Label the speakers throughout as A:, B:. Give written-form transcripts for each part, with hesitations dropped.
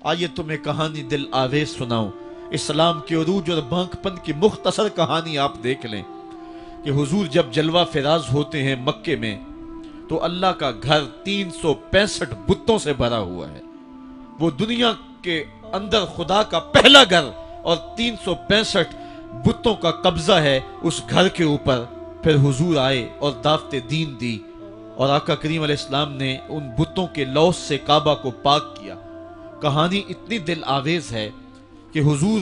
A: آئیے تمہیں کہانی دل آویز سناؤں، اسلام کے عروج اور بانک پن کی مختصر کہانی آپ دیکھ لیں کہ حضور جب جلوہ فراز ہوتے ہیں مکے میں تو اللہ کا گھر 365 بتوں سے بھرا ہوا ہے۔ وہ دنیا کے اندر خدا کا پہلا گھر اور 365 بتوں کا قبضہ ہے اس گھر کے اوپر۔ پھر حضور آئے اور دعوت دین دی اور آقا کریم علیہ السلام نے ان بتوں کے لوث سے کعبہ کو پاک کیا۔ کہانی اتنی دل آویز ہے کہ حضور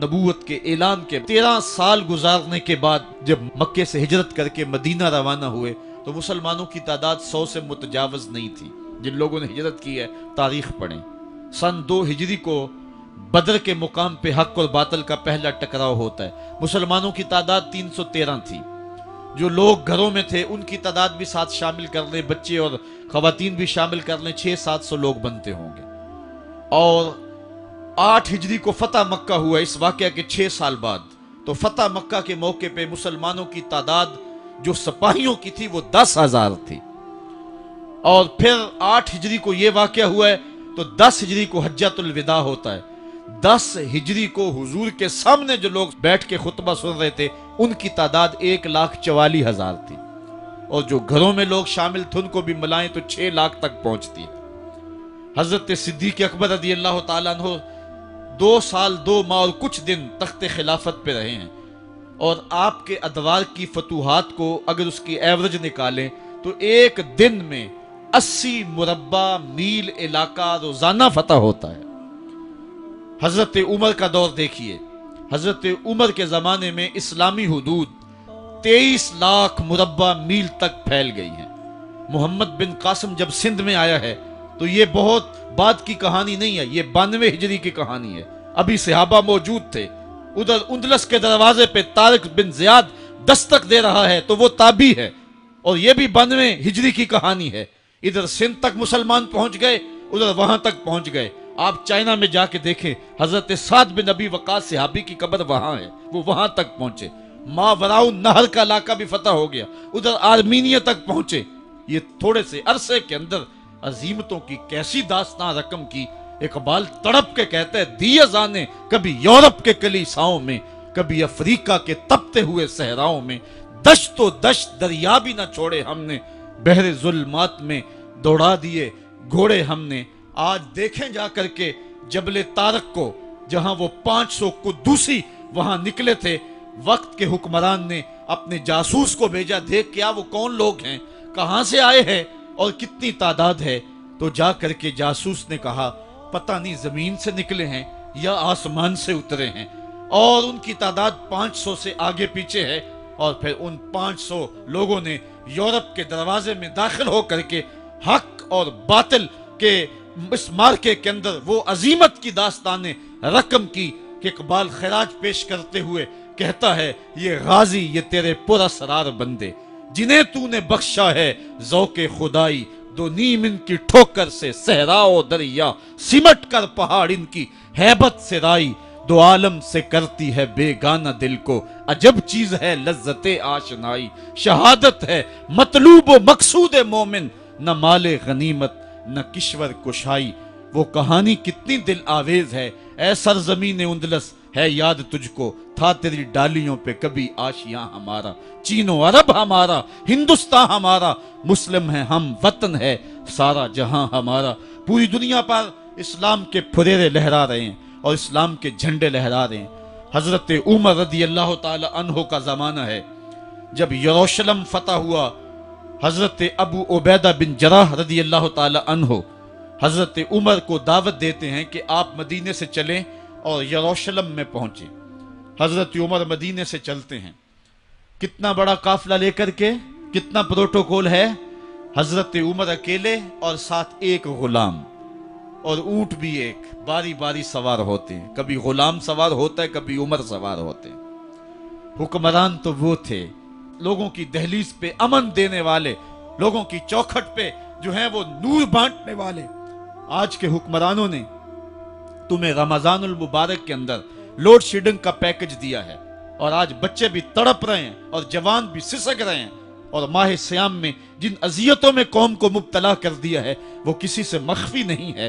A: نبوت کے اعلان کے 13 سال گزارنے کے بعد جب مکے سے ہجرت کر کے مدینہ روانہ ہوئے تو مسلمانوں کی تعداد 100 سے متجاوز نہیں تھی۔ جن لوگوں نے ہجرت کی ہے تاریخ پڑھیں۔ سن 2 ہجری کو بدر کے مقام پہ حق اور باطل کا پہلا ٹکراؤ ہوتا ہے۔ مسلمانوں کی تعداد 313 تھی۔ جو لوگ گھروں میں تھے ان کی تعداد بھی ساتھ شامل کر لیں، بچے اور خواتین بھی شامل کر لیں، 600-700 لوگ بنتے ہوں گے۔ اور 8 ہجری کو فتح مکہ ہوا اس واقعہ کے 6 سال بعد۔ تو فتح مکہ کے موقع پہ مسلمانوں کی تعداد جو سپاہیوں کی تھی وہ 10,000 تھی۔ اور پھر 8 ہجری کو یہ واقعہ ہوا ہے تو 10 ہجری کو حجۃ الوداع ہوتا ہے۔ 10 ہجری کو حضور کے سامنے جو لوگ بیٹھ کے خطبہ سن رہے تھے ان کی تعداد 1,44,000 تھی، اور جو گھروں میں لوگ شامل تھے ان کو بھی ملائیں تو 6 لاکھ تک پہنچتی ہے۔ حضرت صدیق اکبر رضی اللہ تعالیٰ عنہ 2 سال 2 ماہ اور کچھ دن تخت خلافت پہ رہے ہیں، اور آپ کے ادوار کی فتوحات کو اگر اس کی ایوریج نکالیں تو ایک دن میں 80 مربع میل علاقہ روزانہ فتح ہوتا ہے۔ حضرت عمر کا دور دیکھیے، حضرت عمر کے زمانے میں اسلامی حدود 23 لاکھ مربع میل تک پھیل گئی ہیں۔ محمد بن قاسم جب سندھ میں آیا ہے تو یہ بہت بعد کی کہانی نہیں ہے، یہ 92 ہجری کی کہانی ہے۔ ابھی صحابہ موجود تھے۔ ادھر اندلس کے دروازے پہ طارق بن زیاد دستک دے رہا ہے تو وہ تابعی ہے، اور یہ بھی 92 ہجری کی کہانی ہے۔ ادھر سندھ تک مسلمان پہنچ گئے، ادھر وہاں تک پہنچ گئے۔ آپ چائنا میں جا کے دیکھیں، حضرت سعد بن ابی وقاص صحابی کی قبر وہاں ہے، وہ وہاں تک پہنچے۔ ماوراء النہر کا علاقہ بھی فتح ہو گیا، ادھر آرمینیا تک پہنچے۔ یہ تھوڑے سے عرصے کے اندر عظیمتوں کی کیسی داستان رقم کی۔ اقبال تڑپ کے کہتے ہیں دی ازانے کبھی یورپ کے کلیساؤں میں، کبھی افریقہ کے تپتے ہوئے صحراؤں میں، دشت و دشت دریا بھی نہ چھوڑے ہم نے، بحر ظلمات میں دوڑا دیے گھوڑے ہم نے۔ آج دیکھیں جا کر کے جبل طارق کو، جہاں وہ 500 قدوسی وہاں نکلے تھے، وقت کے حکمران نے اپنے جاسوس کو بھیجا، دیکھ کیا وہ کون لوگ ہیں، کہاں سے آئے ہیں اور کتنی تعداد ہے۔ تو جا کر کے جاسوس نے کہا پتہ نہیں زمین سے نکلے ہیں یا آسمان سے اترے ہیں، اور ان کی تعداد 500 سے آگے پیچھے ہے۔ اور پھر ان 500 لوگوں نے یورپ کے دروازے میں داخل ہو کر کے حق اور باطل کے اس مارکے کے اندر وہ عظیمت کی داستانیں رقم کی کہ اقبال خراج پیش کرتے ہوئے کہتا ہے یہ غازی یہ تیرے پراسرار بندے جنہیں تو نے بخشا ہے ذوق خدائی، دو نیم ان کی ٹھوکر سے صحرا و دریا، سمٹ کر پہاڑ ان کی ہیبت سے رائی، دو عالم سے کرتی ہے بیگانہ دل کو، عجب چیز ہے لذت آشنائی، شہادت ہے مطلوب و مقصود مومن، نہ مال غنیمت نہ کشور کشائی۔ وہ کہانی کتنی دل آویز ہے۔ اے سرزمین اندلس ہے یاد تجھ کو، تھا تیری ڈالیوں پہ کبھی آشیاں ہمارا، چین و عرب ہمارا، ہندوستان ہمارا، مسلم ہے ہم، وطن ہے سارا جہاں ہمارا۔ پوری دنیا پر اسلام کے پھریرے لہرا رہے ہیں اور اسلام کے جھنڈے لہرا رہے ہیں۔ حضرت عمر رضی اللہ تعالی عنہ کا زمانہ ہے جب یروشلم فتح ہوا۔ حضرت ابو عبیدہ بن جراح رضی اللہ تعالی عنہ حضرت عمر کو دعوت دیتے ہیں کہ آپ مدینے سے چلیں اور یروشلم میں پہنچیں۔ حضرت عمر مدینے سے چلتے ہیں، کتنا بڑا قافلہ لے کر کے، کتنا پروٹوکول ہے۔ حضرت عمر اکیلے اور ساتھ ایک غلام اور اونٹ بھی ایک، باری باری سوار ہوتے ہیں، کبھی غلام سوار ہوتا ہے کبھی عمر سوار ہوتے ہیں۔ حکمران تو وہ تھے لوگوں کی دہلیز پہ امن دینے والے، لوگوں کی چوکھٹ پہ جو ہیں وہ نور بانٹنے والے۔ آج کے حکمرانوں نے تمہیں رمضان المبارک کے اندر لوڈ شیڈنگ کا پیکج دیا ہے، اور آج بچے بھی تڑپ رہے ہیں اور جوان بھی سسک رہے ہیں، اور ماہ سیام میں جن اذیتوں میں قوم کو مبتلا کر دیا ہے وہ کسی سے مخفی نہیں ہے۔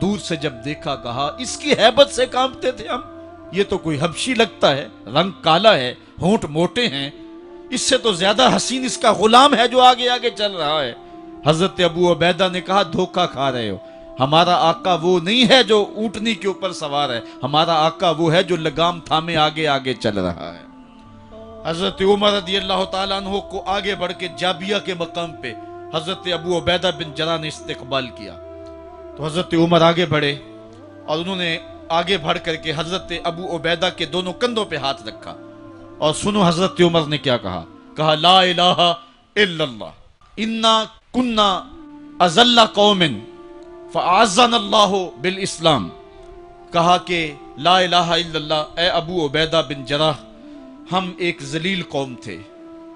A: دور سے جب دیکھا کہا اس کی ہیبت سے کانپتے تھے ہم، یہ تو کوئی حبشی لگتا ہے، رنگ کالا ہے، ہونٹ موٹے ہیں، اس سے تو زیادہ حسین اس کا غلام ہے جو آگے آگے چل رہا ہے۔ حضرت ابو عبیدہ نے کہا دھوکہ کھا رہے ہو، ہمارا آقا وہ نہیں ہے جو اونٹنی کے اوپر سوار ہے، ہمارا آقا وہ ہے جو لگام تھامے آگے آگے چل رہا ہے۔ حضرت عمر رضی اللہ تعالیٰ عنہ کو آگے بڑھ کے جابیہ کے مقام پہ حضرت ابو عبیدہ بن جراح نے استقبال کیا، تو حضرت عمر آگے بڑھے اور انہوں نے آگے بڑھ کر کے حضرت ابو عبیدہ کے دونوں کندھوں پہ ہاتھ رکھا، اور سنو حضرت عمر نے کیا کہا، کہا لا الہ الا اللہ انا کنا اذل قوم فاعزنا اللہ بالاسلام، کہا کہ لا الہ الا اللہ، اے ابو عبیدہ بن جراح، ہم ایک ذلیل قوم تھے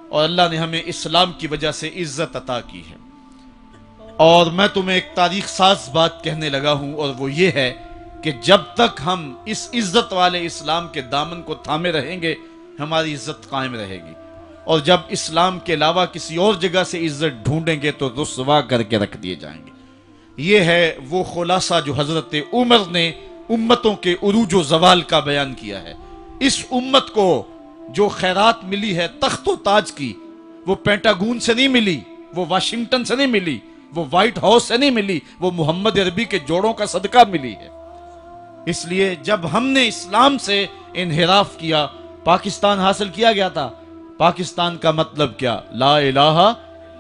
A: اور اللہ نے ہمیں اسلام کی وجہ سے عزت عطا کی ہے، اور میں تمہیں ایک تاریخ ساز بات کہنے لگا ہوں، اور وہ یہ ہے کہ جب تک ہم اس عزت والے اسلام کے دامن کو تھامے رہیں گے ہماری عزت قائم رہے گی، اور جب اسلام کے علاوہ کسی اور جگہ سے عزت ڈھونڈیں گے تو رسوا کر کے رکھ دیے جائیں گے۔ یہ ہے وہ خلاصہ جو حضرت عمر نے امتوں کے عروج و زوال کا بیان کیا ہے۔ اس امت کو جو خیرات ملی ہے تخت و تاج کی، وہ پینٹاگون سے نہیں ملی، وہ واشنگٹن سے نہیں ملی، وہ وائٹ ہاؤس سے نہیں ملی، وہ محمد عربی کے جوڑوں کا صدقہ ملی ہے۔ اس لیے جب ہم نے اسلام سے انحراف کیا، پاکستان حاصل کیا گیا تھا، پاکستان کا مطلب کیا؟ لا الہ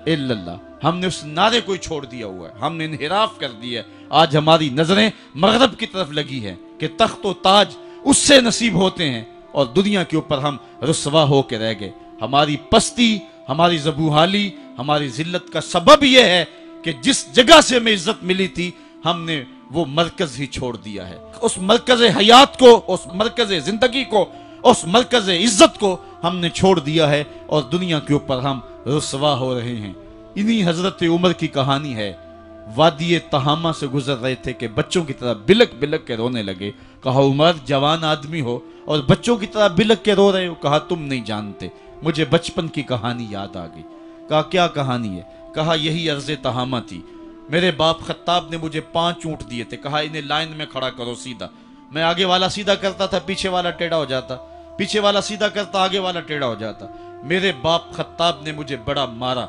A: الا اللہ، ہم نے اس نعرے کو چھوڑ دیا ہوا ہے، ہم نے انحراف کر دیا ہے۔ آج ہماری نظریں مغرب کی طرف لگی ہیں کہ تخت و تاج اس سے نصیب ہوتے ہیں، اور دنیا کے اوپر ہم رسوا ہو کے رہ گئے۔ ہماری پستی، ہماری زبوحالی، ہماری ذلت کا سبب یہ ہے کہ جس جگہ سے ہمیں عزت ملی تھی ہم نے وہ مرکز ہی چھوڑ دیا ہے۔ اس مرکز حیات کو، اس مرکز زندگی کو، اس مرکز عزت کو ہم نے چھوڑ دیا ہے، اور دنیا کے اوپر ہم رسوا ہو رہے ہیں۔ انہی حضرت عمر کی کہانی ہے۔ وادی تہامہ سے گزر رہے تھے کہ بچوں کی طرح بلک بلک کے رونے لگے۔ کہا عمر جوان آدمی ہو اور بچوں کی طرح بلک کے رو رہے ہو؟ کہا تم نہیں جانتے، مجھے بچپن کی کہانی یاد آ گئی۔ کہا کیا کہانی ہے؟ کہا یہی عرض تہامہ تھی، میرے باپ خطاب نے مجھے 5 اونٹ دیے تھے، کہا انہیں لائن میں کھڑا کرو سیدھا، میں آگے والا سیدھا کرتا تھا، پیچھے والا ٹیڑھا ہو جاتا، پیچھے والا سیدھا کرتا، آگے والا ٹیڑھا ہو جاتا۔ میرے باپ خطاب نے مجھے بڑا مارا۔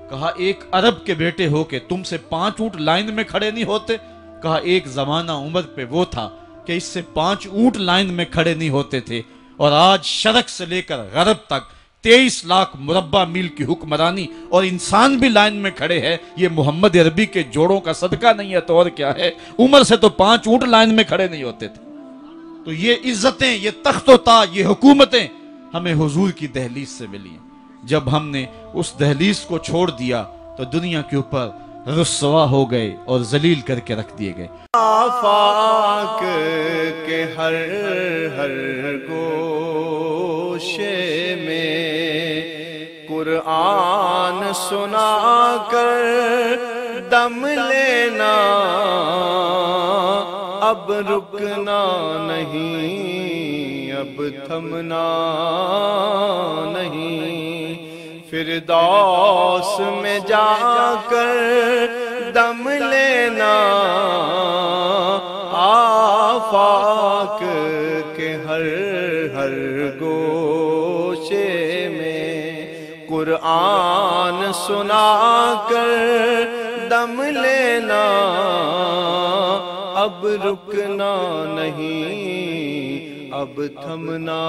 A: کہا ایک عرب کے بیٹے ہو کے تم سے 5 اونٹ لائن میں کھڑے نہیں ہوتے؟ کہا ایک زمانہ عمر پہ وہ تھا کہ اس سے 5 اونٹ لائن میں کھڑے نہیں ہوتے تھے، اور آج شرق سے لے کر غرب تک 23 لاکھ مربع میل کی حکمرانی اور انسان بھی لائن میں کھڑے ہیں۔ یہ محمد عربی کے جوڑوں کا صدقہ نہیں ہے تو اور کیا ہے؟ عمر سے تو 5 اونٹ لائن میں کھڑے نہیں ہوتے تھے۔ تو یہ عزتیں، یہ تخت و تاج، یہ حکومتیں ہمیں حضور کی دہلیز سے ملی ہیں۔ جب ہم نے اس دہلیز کو چھوڑ دیا تو دنیا کے اوپر رسوا ہو گئے اور ذلیل کر کے رکھ دیے گئے۔
B: آفاق کے ہر ہر گوشے میں قرآن سنا کر دم لینا، اب رکنا نہیں، اب تھمنا نہیں، فردوس میں جا کر دم لینا، آفاق کے ہر ہر گوشے میں قرآن سنا کر دم لینا، اب رکنا نہیں، اب تھمنا